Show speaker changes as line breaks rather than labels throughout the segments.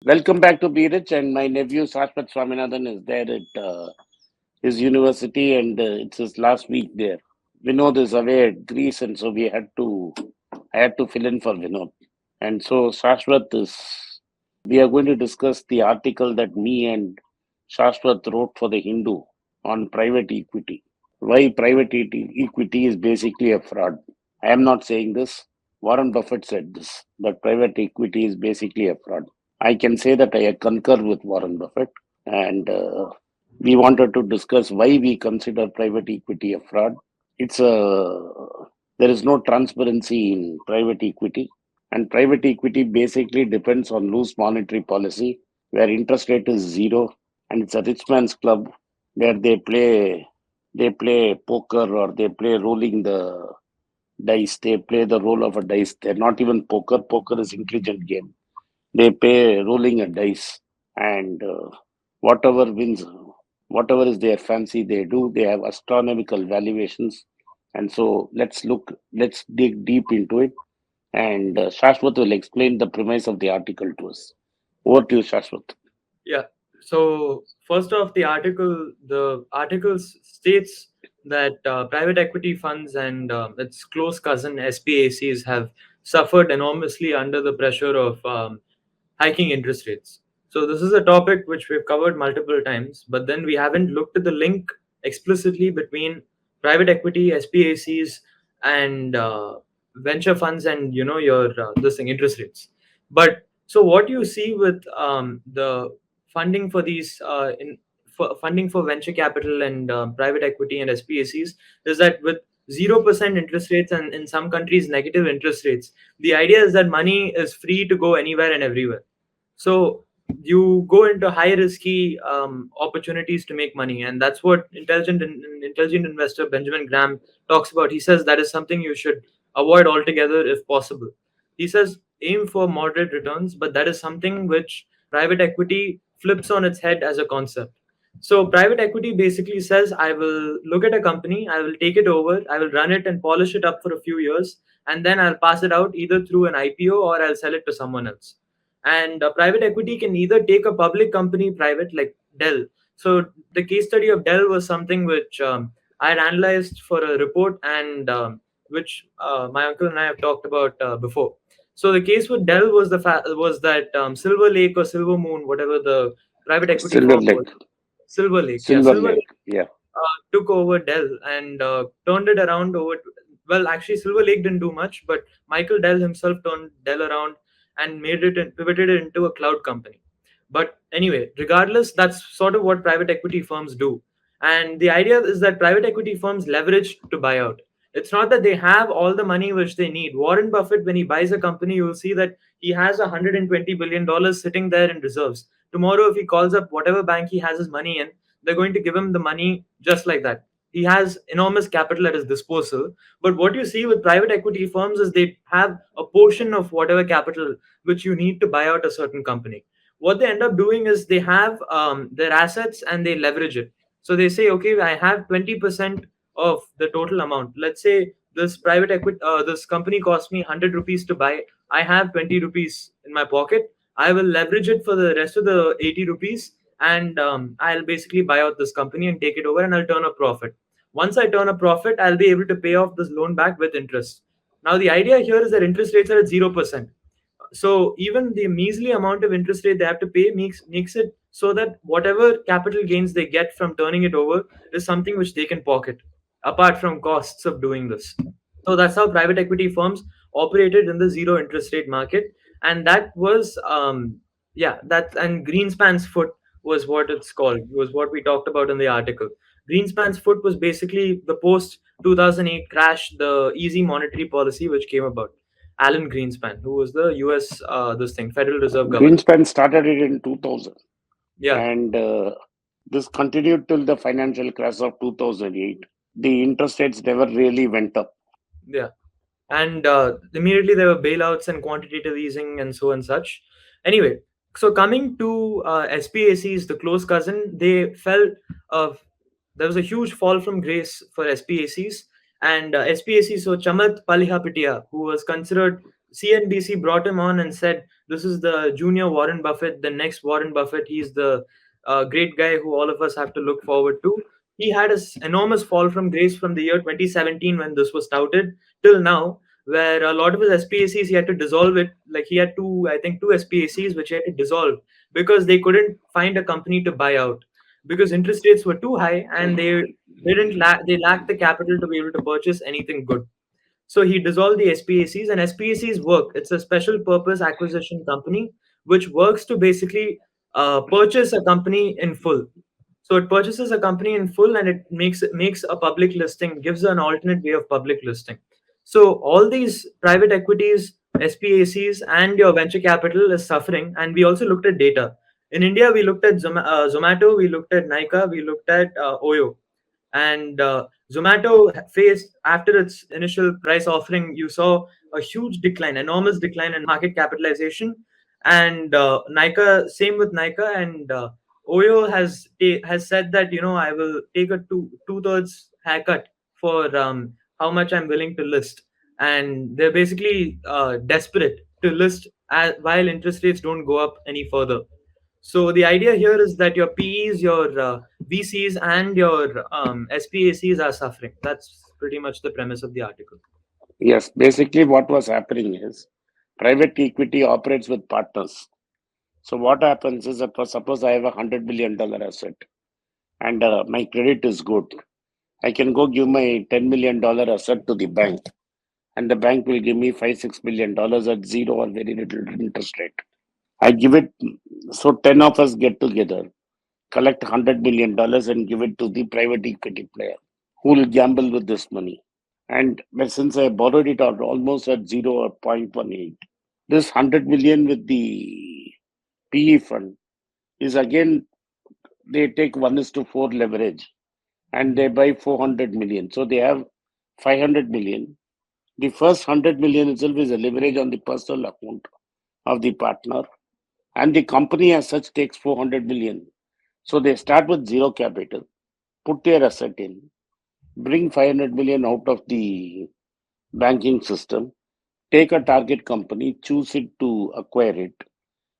Welcome back to Be Rich, and my nephew Sashwat Swaminathan is there at his university, and it's his last week there. Vinod is away at Greece, and so I had to fill in for Vinod. And so we are going to discuss the article that me and Shashwat wrote for the Hindu on private equity. Why equity is basically a fraud. I am not saying this. Warren Buffett said this, that private equity is basically a fraud. I can say that I concur with Warren Buffett, and we wanted to discuss why we consider private equity a fraud. It's a There is no transparency in private equity, and private equity basically depends on loose monetary policy, where interest rate is zero, and it's a rich man's club where they play poker or they play rolling the dice. They play the role of a dice. They're not even poker. Poker is intelligent game. They pay rolling a dice, and whatever wins, whatever is their fancy, they do. They have astronomical valuations, and so let's dig deep into it. And Shashwat will explain the premise of the article to us. Over to you, Shashwat.
Yeah. So first off, the article states that private equity funds and its close cousin SPACs have suffered enormously under the pressure of hiking interest rates. So this is a topic which we've covered multiple times, but then we haven't looked at the link explicitly between private equity, SPACs, and venture funds, and your this thing interest rates. But so what you see with the funding for these funding for venture capital and private equity and SPACs is that with 0% interest rates and in some countries negative interest rates, the idea is that money is free to go anywhere and everywhere. So you go into high risky opportunities to make money, and that's what intelligent investor Benjamin Graham talks about. He says that is something you should avoid altogether if possible. He says aim for moderate returns, but that is something which private equity flips on its head as a concept. So private equity basically says, I will look at a company, I will take it over, I will run it and polish it up for a few years, and then I'll pass it out either through an IPO or I'll sell it to someone else. And private equity can either take a public company private, like Dell. So the case study of Dell was something which I had analyzed for a report, and which my uncle and I have talked about before. So the case with Dell was was that Silver Lake or Silver Moon, whatever the private equity
Silver
firm was,
Lake.
Silver Lake, yeah,
Silver
Silver
Lake.
Lake
Yeah.
took over Dell and turned it around over. Well, actually, Silver Lake didn't do much, but Michael Dell himself turned Dell around and pivoted it into a cloud company. But anyway, regardless, that's sort of what private equity firms do. And the idea is that private equity firms leverage to buy out. It's not that they have all the money which they need. Warren Buffett, when he buys a company, you will see that he has $120 billion sitting there in reserves. Tomorrow, if he calls up whatever bank he has his money in, they're going to give him the money just like that. He has enormous capital at his disposal. But what you see with private equity firms is they have a portion of whatever capital which you need to buy out a certain company. What they end up doing is they have their assets and they leverage it. So they say, okay, I have 20% of the total amount. Let's say this company cost me 100 rupees to buy. I have 20 rupees in my pocket. I will leverage it for the rest of the 80 rupees, and I'll basically buy out this company and take it over, and I'll turn a profit. Once I turn a profit, I'll be able to pay off this loan back with interest. Now, the idea here is that interest rates are at 0%. So even the measly amount of interest rate they have to pay makes it so that whatever capital gains they get from turning it over is something which they can pocket, apart from costs of doing this. So that's how private equity firms operated in the zero interest rate market, and that was yeah that and Greenspan's foot was what it's called, was what we talked about in the article. Greenspan's foot was basically the post 2008 crash, the easy monetary policy which came about. Alan Greenspan, who was the US this thing Federal Reserve governor.
Greenspan started it in 2000,
Yeah,
and this continued till the financial crash of 2008. The interest rates never really went up.
yeah. And immediately there were bailouts and quantitative easing and so and such. Anyway, so coming to SPACs, the close cousin, they felt there was a huge fall from grace for SPACs, and SPACs. So Chamat Palihapitiya, who was considered CNBC brought him on and said, "This is the junior Warren Buffett, the next Warren Buffett. He's the great guy who all of us have to look forward to." He had an enormous fall from grace from the year 2017 when this was touted till now, where a lot of his SPACs he had to dissolve it. Like he had two, I think, two SPACs which he had to dissolve because they couldn't find a company to buy out because interest rates were too high and they lacked the capital to be able to purchase anything good. So he dissolved the SPACs, and SPACs work. It's a special purpose acquisition company which works to basically purchase a company in full. So it purchases a company in full and it makes a public listing, gives an alternate way of public listing. So all these private equities, SPACs, and your venture capital is suffering. And we also looked at data. In India, we looked at Zomato, we looked at Nika, we looked at Oyo, and Zomato faced, after its initial price offering, you saw a huge decline, enormous decline in market capitalization. And Nika, same with Nika, and Oyo has said that, I will take a two-thirds haircut for how much I'm willing to list, and they're basically desperate to list while interest rates don't go up any further. So the idea here is that your PEs, your VCs, and your SPACs are suffering. That's pretty much the premise of the article.
Yes, basically what was happening is private equity operates with partners. So what happens is that suppose I have $100 million asset and my credit is good. I can go give my $10 million asset to the bank, and the bank will give me $5-6 million at zero or very little interest rate. I give it, so 10 of us get together, collect $100 million and give it to the private equity player who will gamble with this money. And since I borrowed it out almost at 0.18, this 100 million with the PE fund is again, they take 1:4 leverage and they buy 400 million. So they have 500 million. The first 100 million itself is a leverage on the personal account of the partner, and the company as such takes 400 million. So they start with zero capital, put their asset in, bring 500 million out of the banking system, take a target company, choose it to acquire it.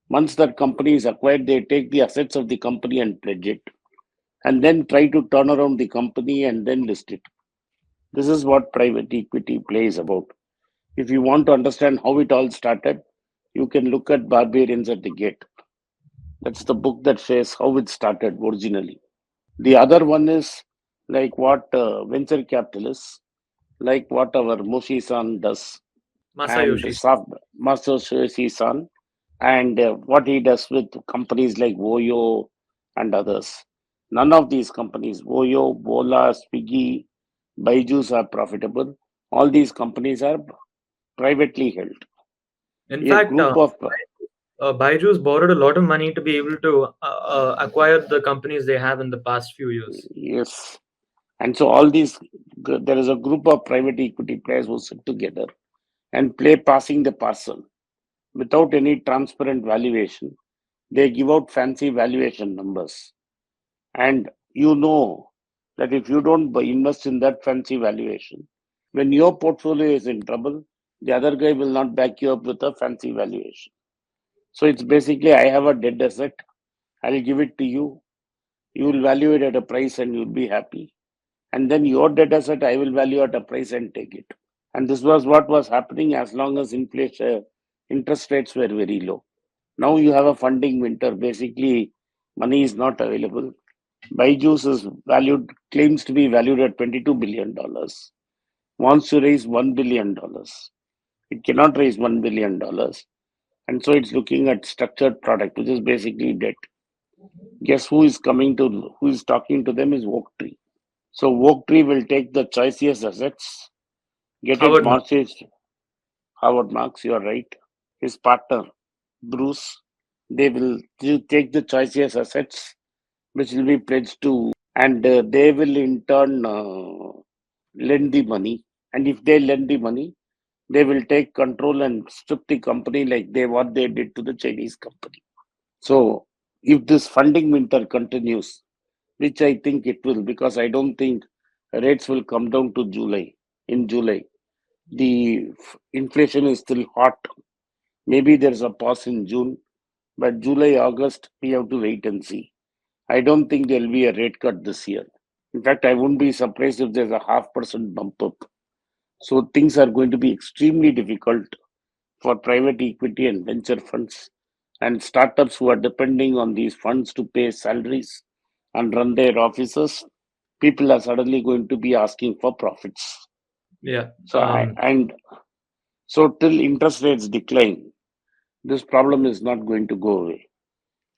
Once that company is acquired, they take the assets of the company and pledge it, and then try to turn around the company and then list it. This is what private equity play is about. If you want to understand how it all started, you can look at Barbarians at the Gate. That's the book that says how it started originally. The other one is like what venture capitalists, like what our Moshi-san does, and
Masayoshi.
Masayoshi-san, and what he does with companies like Voyo and others. None of these companies, Voyo, Bola, Swiggy, Byju's, are profitable. All these companies are privately held.
In
A
fact,
group of,
Byju's borrowed a lot of money to be able to acquire the companies they have in the past few years.
yes. And so all these, there is a group of private equity players who sit together and play passing the parcel without any transparent valuation. They give out fancy valuation numbers. And you know that if you don't invest in that fancy valuation, when your portfolio is in trouble, the other guy will not back you up with a fancy valuation. So it's basically, I have a dead asset, I'll give it to you. You will value it at a price and you'll be happy. And then your dead asset, I will value at a price and take it. And this was what was happening as long as inflation, interest rates were very low. Now you have a funding winter. Basically, money is not available. Byju's is valued, claims to be valued at $22 billion, wants to raise $1 billion. It cannot raise $1 billion. And so it's looking at structured product, which is basically debt. Guess who is talking to them is Oaktree. So Oaktree will take the choicest assets, get it
Howard Marks.
mortgaged. Howard Marks, you are right. His partner, Bruce, they will take the choicest assets, which will be pledged to, and they will in turn lend the money. And if they lend the money, they will take control and strip the company like what they did to the Chinese company. So if this funding winter continues, which I think it will, because I don't think rates will come down to July, in July. The inflation is still hot. Maybe there's a pause in June, but July, August, we have to wait and see. I don't think there'll be a rate cut this year. In fact, I wouldn't be surprised if there's a 0.5% bump up. So things are going to be extremely difficult for private equity and venture funds and startups who are depending on these funds to pay salaries and run their offices. People are suddenly going to be asking for profits.
Yeah.
So till interest rates decline, this problem is not going to go away.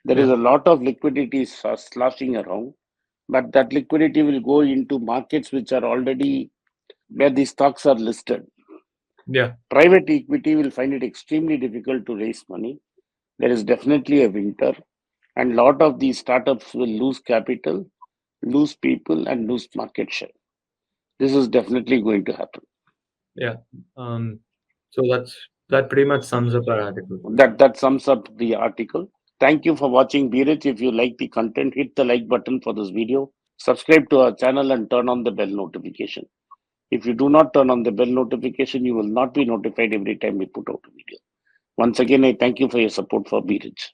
There is
Yeah.
a lot of liquidity sloshing around, but that liquidity will go into markets which are already where the stocks are listed.
Yeah.
Private equity will find it extremely difficult to raise money. There is definitely a winter, and a lot of these startups will lose capital, lose people, and lose market share. This is definitely going to happen.
Yeah. Um, so that pretty much sums up our article.
That sums up the article. Thank you for watching, Biraj. If you like the content, hit the like button for this video. Subscribe to our channel and turn on the bell notification. If you do not turn on the bell notification, you will not be notified every time we put out a video. Once again, I thank you for your support for Biraj.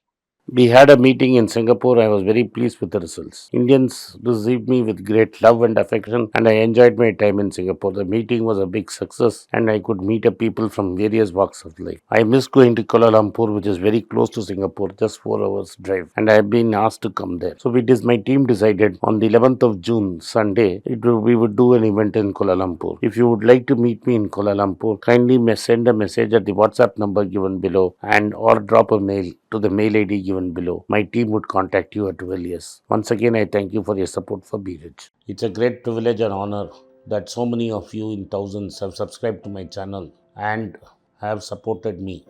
We had a meeting in Singapore. I was very pleased with the results. Indians received me with great love and affection, and I enjoyed my time in Singapore. The meeting was a big success, and I could meet up people from various walks of life. I miss going to Kuala Lumpur, which is very close to Singapore, just 4 hours drive, and I have been asked to come there. So my team decided on the 11th of June, Sunday, we would do an event in Kuala Lumpur. If you would like to meet me in Kuala Lumpur, kindly send a message at the WhatsApp number given below and or drop a mail to the mail ID given below. My team would contact you at earliest. Once again, I thank you for your support for Biraj. It's a great privilege and honor that so many of you in thousands have subscribed to my channel and have supported me.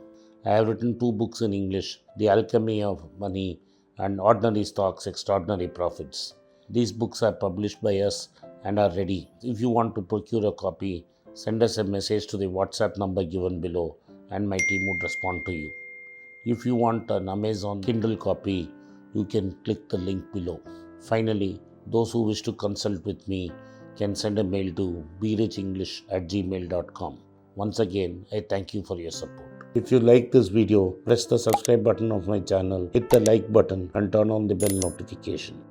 I have written 2 books in English, The Alchemy of Money and Ordinary Stocks, Extraordinary Profits. These books are published by us and are ready. If you want to procure a copy, send us a message to the WhatsApp number given below and my team would respond to you. If you want an Amazon Kindle copy, you can click the link below. Finally, those who wish to consult with me can send a mail to brechenglish@gmail.com. Once again, I thank you for your support. If you like this video, press the subscribe button of my channel, hit the like button and turn on the bell notification.